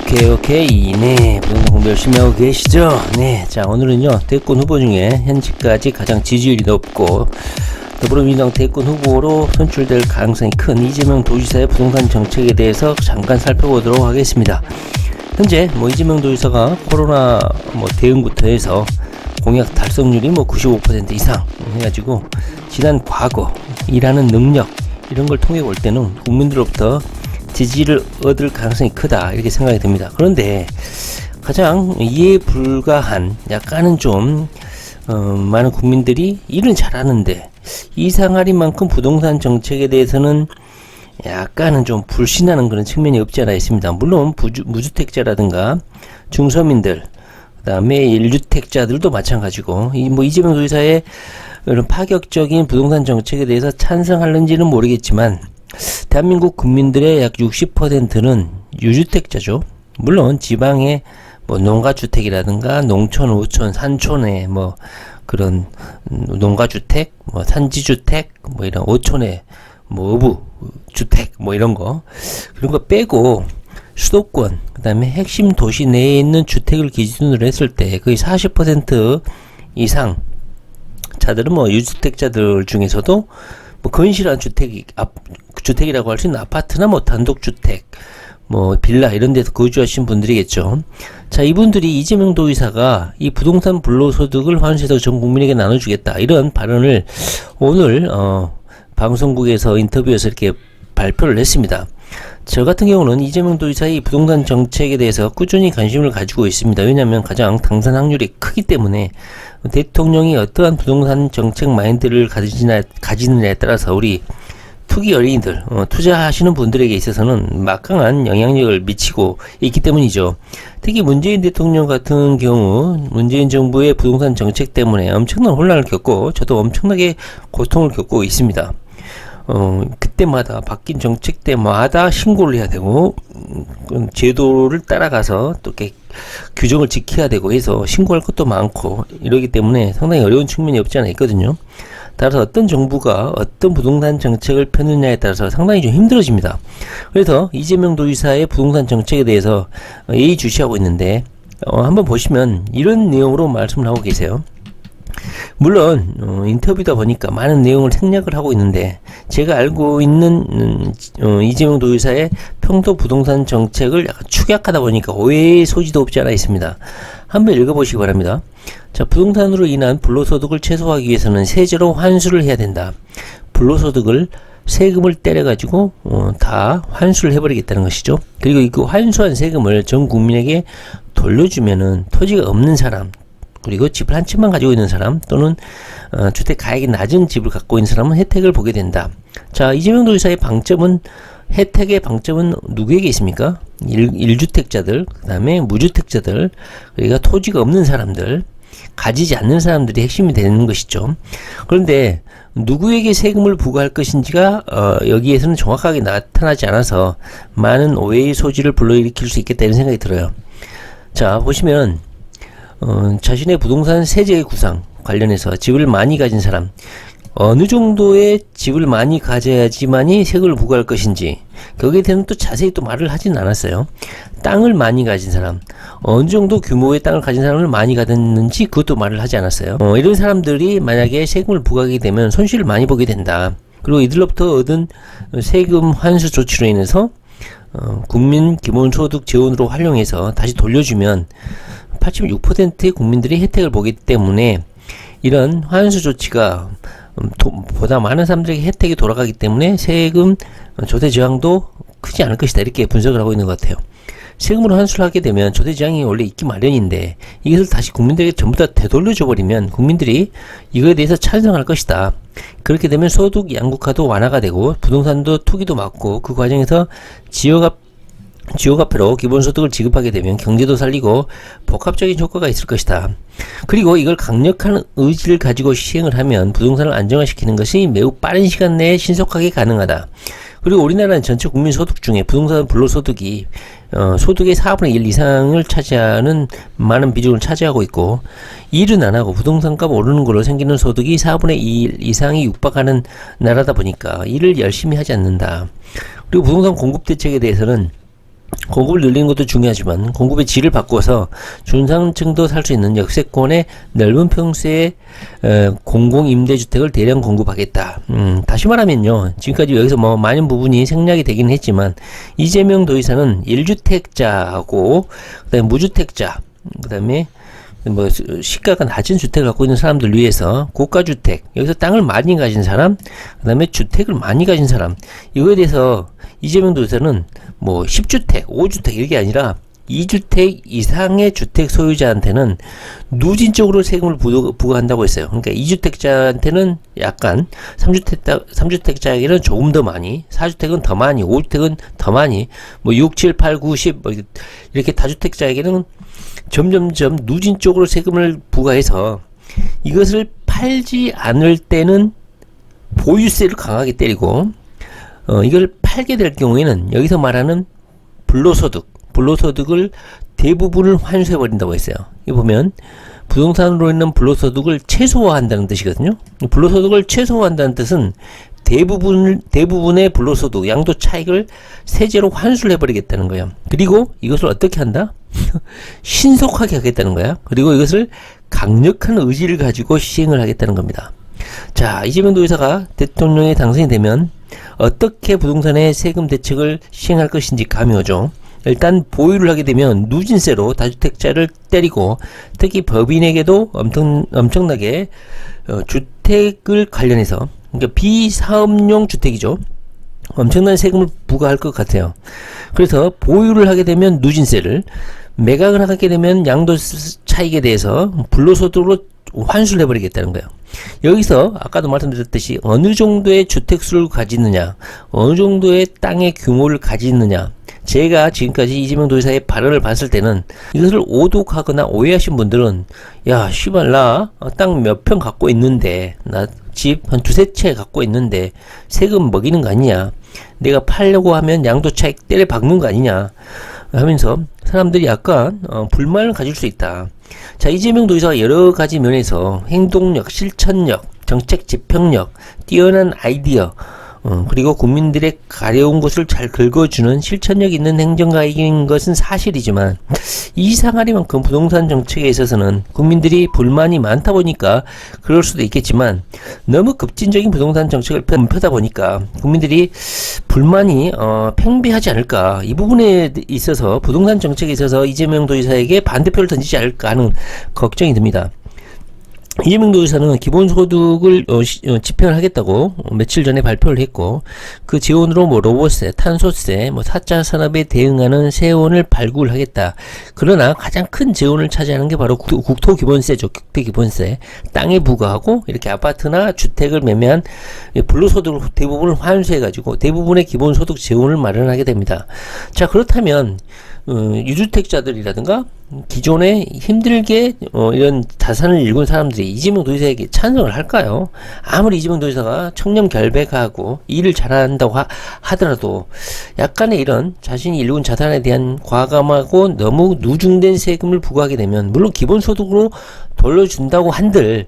오케이. 네, 부동산 공부 열심히 하고 계시죠? 네, 자, 오늘은요, 대권 후보 중에 현재까지 가장 지지율이 높고, 더불어민주당 대권 후보로 선출될 가능성이 큰 이재명 도지사의 부동산 정책에 대해서 잠깐 살펴보도록 하겠습니다. 현재, 이재명 도지사가 코로나 대응부터 해서 공약 달성률이 95% 이상 해가지고, 지난 과거, 일하는 능력, 이런 걸 통해 볼 때는 국민들로부터 지지를 얻을 가능성이 크다 이렇게 생각이 듭니다. 그런데 가장 이해 불가한 약간은 좀 많은 국민들이 일은 잘하는데 이상할 만큼 부동산 정책에 대해서는 약간은 좀 불신하는 그런 측면이 없지 않아 있습니다. 물론 무주택자라든가 중서민들 그 다음에 1주택자들도 마찬가지고 이재명 도지사의 이런 파격적인 부동산 정책에 대해서 찬성하는지는 모르겠지만 대한민국 국민들의 약 60%는 유주택자죠. 물론 지방의 농가주택이라든가 농촌, 오촌, 산촌의 그런 농가주택, 산지주택, 이런 오촌의 어부주택, 이런 거 빼고 수도권, 그 다음에 핵심 도시 내에 있는 주택을 기준으로 했을 때 거의 40% 이상 자들은 유주택자들 중에서도 건실한 주택이라고 할 수 있는 아파트나 단독주택, 빌라 이런 데서 거주하신 분들이겠죠. 자, 이분들이 이재명 도지사가 이 부동산 불로소득을 환수해서 전 국민에게 나눠주겠다 이런 발언을 오늘 방송국에서 인터뷰에서 이렇게 발표를 했습니다. 저 같은 경우는 이재명 도지사의 부동산 정책에 대해서 꾸준히 관심을 가지고 있습니다. 왜냐하면 가장 당선 확률이 크기 때문에 대통령이 어떠한 부동산 정책 마인드를 가지느냐에 따라서 우리 투기 어린이들, 투자하시는 분들에게 있어서는 막강한 영향력을 미치고 있기 때문이죠. 특히 문재인 대통령 같은 경우 문재인 정부의 부동산 정책 때문에 엄청난 혼란을 겪고 저도 엄청나게 고통을 겪고 있습니다. 그때마다 바뀐 정책 때마다 신고를 해야 되고 제도를 따라가서 또 이렇게 규정을 지켜야 되고 해서 신고할 것도 많고 이러기 때문에 상당히 어려운 측면이 없지 않아 있거든요. 따라서 어떤 정부가 어떤 부동산 정책을 펴느냐에 따라서 상당히 좀 힘들어집니다. 그래서 이재명 도지사의 부동산 정책에 대해서 예의주시하고 있는데 한번 보시면 이런 내용으로 말씀을 하고 계세요. 물론 인터뷰다 보니까 많은 내용을 생략을 하고 있는데 제가 알고 있는 이재명 도지사의 평도 부동산 정책을 약간 축약하다 보니까 오해의 소지도 없지 않아 있습니다. 한번 읽어보시기 바랍니다. 자, 부동산으로 인한 불로소득을 최소화하기 위해서는 세제로 환수를 해야 된다. 불로소득을 세금을 때려가지고 다 환수를 해버리겠다는 것이죠. 그리고 그 환수한 세금을 전 국민에게 돌려주면은 토지가 없는 사람 그리고 집을 한 채만 가지고 있는 사람 또는 주택 가액이 낮은 집을 갖고 있는 사람은 혜택을 보게 된다. 자, 이재명 도지사의 방점은 혜택의 방점은 누구에게 있습니까? 1주택자들, 그 다음에 무주택자들, 그러니까 토지가 없는 사람들, 가지지 않는 사람들이 핵심이 되는 것이죠. 그런데 누구에게 세금을 부과할 것인지가 여기에서는 정확하게 나타나지 않아서 많은 오해의 소지를 불러일으킬 수 있겠다는 생각이 들어요. 자, 보시면 자신의 부동산 세제 구상 관련해서 집을 많이 가진 사람 어느 정도의 집을 많이 가져야지만이 세금을 부과할 것인지 거기에 대해서 또 자세히 또 말을 하진 않았어요. 땅을 많이 가진 사람 어느 정도 규모의 땅을 가진 사람을 많이 가졌는지 그것도 말을 하지 않았어요. 이런 사람들이 만약에 세금을 부과하게 되면 손실을 많이 보게 된다. 그리고 이들로부터 얻은 세금 환수 조치로 인해서 국민 기본소득 재원으로 활용해서 다시 돌려주면 86%의 국민들이 혜택을 보기 때문에 이런 환수 조치가 보다 많은 사람들에게 혜택이 돌아가기 때문에 세금 조세 저항도 크지 않을 것이다 이렇게 분석을 하고 있는 것 같아요. 세금으로 환수를 하게 되면 조세 저항이 원래 있기 마련인데 이것을 다시 국민들에게 전부 다 되돌려줘 버리면 국민들이 이거에 대해서 찬성할 것이다. 그렇게 되면 소득 양극화도 완화가 되고 부동산도 투기도 막고 그 과정에서 지역화폐로 기본소득을 지급하게 되면 경제도 살리고 복합적인 효과가 있을 것이다. 그리고 이걸 강력한 의지를 가지고 시행을 하면 부동산을 안정화시키는 것이 매우 빠른 시간 내에 신속하게 가능하다. 그리고 우리나라는 전체 국민 소득 중에 부동산 불로소득이 소득의 4분의 1 이상을 차지하는 많은 비중을 차지하고 있고 일은 안 하고 부동산값 오르는 걸로 생기는 소득이 4분의 1 이상이 육박하는 나라다 보니까 일을 열심히 하지 않는다. 그리고 부동산 공급 대책에 대해서는 공급을 늘리는 것도 중요하지만 공급의 질을 바꿔서 중산층도 살 수 있는 역세권의 넓은 평수의 공공임대주택을 대량 공급하겠다. 다시 말하면요, 지금까지 여기서 뭐 많은 부분이 생략이 되긴 했지만 이재명 도지사는 1주택자하고 그다음에 무주택자, 그다음에 뭐 시가가 낮은 주택을 갖고 있는 사람들 위해서 고가주택, 여기서 땅을 많이 가진 사람, 그 다음에 주택을 많이 가진 사람, 이거에 대해서 이재명 도지사는 뭐 10주택, 5주택 이게 아니라 2주택 이상의 주택 소유자한테는 누진적으로 세금을 부과한다고 했어요. 그러니까 2주택자한테는 약간, 3주택자에게는 조금 더 많이, 4주택은 더 많이, 5주택은 더 많이, 뭐 6, 7, 8, 9, 10 뭐 이렇게 다주택자에게는 점점점 누진적으로 세금을 부과해서 이것을 팔지 않을 때는 보유세를 강하게 때리고, 이걸 팔게 될 경우에는 여기서 말하는 불로소득을 대부분을 환수해버린다고 했어요. 이 보면 부동산으로 있는 불로소득을 최소화한다는 뜻이거든요. 불로소득을 최소화한다는 뜻은 대부분의 불로소득 양도 차익을 세제로 환수를 해버리겠다는 거예요. 그리고 이것을 어떻게 한다? 신속하게 하겠다는 거야. 그리고 이것을 강력한 의지를 가지고 시행을 하겠다는 겁니다. 자, 이재명 도지사가 대통령에 당선이 되면 어떻게 부동산의 세금 대책을 시행할 것인지 감이 오죠. 일단 보유를 하게 되면 누진세로 다주택자를 때리고, 특히 법인에게도 엄청나게 주택을 관련해서, 그러니까 비사업용 주택이죠, 엄청난 세금을 부과할 것 같아요. 그래서 보유를 하게 되면 누진세를, 매각을 하게 되면 양도 차익에 대해서 불로소득으로 환수를 해버리겠다는 거예요. 여기서 아까도 말씀드렸듯이 어느 정도의 주택수를 가지느냐, 어느 정도의 땅의 규모를 가지느냐, 제가 지금까지 이재명 도지사의 발언을 봤을 때는 이것을 오독하거나 오해하신 분들은, 야 씨발 나 땅 몇 평 갖고 있는데, 나 집 한 두세 채 갖고 있는데 세금 먹이는 거 아니냐, 내가 팔려고 하면 양도 차익 때려 박는 거 아니냐 하면서 사람들이 약간 불만을 가질 수 있다. 자, 이재명 도지사가 여러 가지 면에서 행동력, 실천력, 정책 집행력, 뛰어난 아이디어, 그리고 국민들의 가려운 것을 잘 긁어주는 실천력 있는 행정가인 것은 사실이지만, 이상하리만큼 부동산 정책에 있어서는 국민들이 불만이 많다 보니까 그럴 수도 있겠지만, 너무 급진적인 부동산 정책을 펴다 보니까 국민들이 불만이 팽배하지 않을까, 이 부분에 있어서 부동산 정책에 있어서 이재명 도지사에게 반대표를 던지지 않을까 하는 걱정이 듭니다. 이재명 도지사는 기본소득을 집행을 하겠다고 며칠 전에 발표를 했고, 그 지원으로 뭐 로봇세, 탄소세, 뭐 4차 산업에 대응하는 세원을 발굴하겠다. 그러나 가장 큰 재원을 차지하는 게 바로 국토기본세죠. 국토기본세. 땅에 부과하고 이렇게 아파트나 주택을 매매한 불로소득을 대부분을 환수해가지고 대부분의 기본소득 재원을 마련하게 됩니다. 자, 그렇다면 유주택자들이라든가 기존에 힘들게 이런 자산을 일군 사람들이 이재명 도지사에게 찬성을 할까요? 아무리 이재명 도지사가 청렴 결백하고 일을 잘한다고 하더라도 약간의 이런 자신이 일군 자산에 대한 과감하고 너무 누중된 세금을 부과하게 되면, 물론 기본소득으로 돌려준다고 한들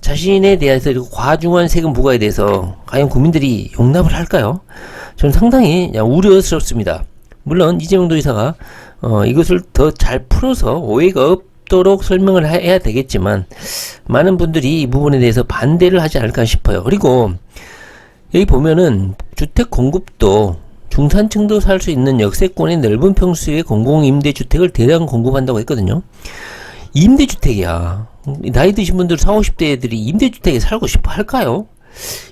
자신에 대해서 과중한 세금 부과에 대해서 과연 국민들이 용납을 할까요? 저는 상당히 우려스럽습니다. 물론 이재명 도지사가 이것을 더 잘 풀어서 오해가 없도록 설명을 해야 되겠지만, 많은 분들이 이 부분에 대해서 반대를 하지 않을까 싶어요. 그리고 여기 보면은 주택 공급도 중산층도 살 수 있는 역세권의 넓은 평수의 공공임대주택을 대량 공급한다고 했거든요. 임대주택이야. 나이 드신 분들 40, 50대들이 임대주택에 살고 싶어 할까요?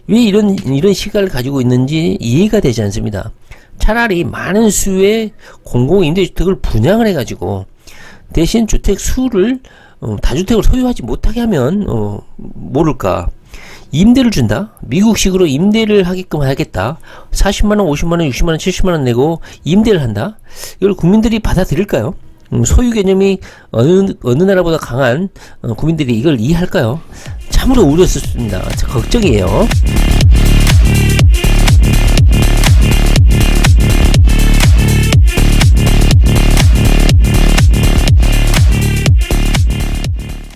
왜 이런 시각을 가지고 있는지 이해가 되지 않습니다. 차라리 많은 수의 공공임대주택을 분양을 해가지고 대신 주택 수를 다주택을 소유하지 못하게 하면 모를까, 임대를 준다? 미국식으로 임대를 하게끔 하겠다. 40만원, 50만원, 60만원, 70만원 내고 임대를 한다? 이걸 국민들이 받아들일까요? 소유 개념이 어느 나라보다 강한 국민들이 이걸 이해할까요? 참으로 우려스럽습니다. 걱정이에요.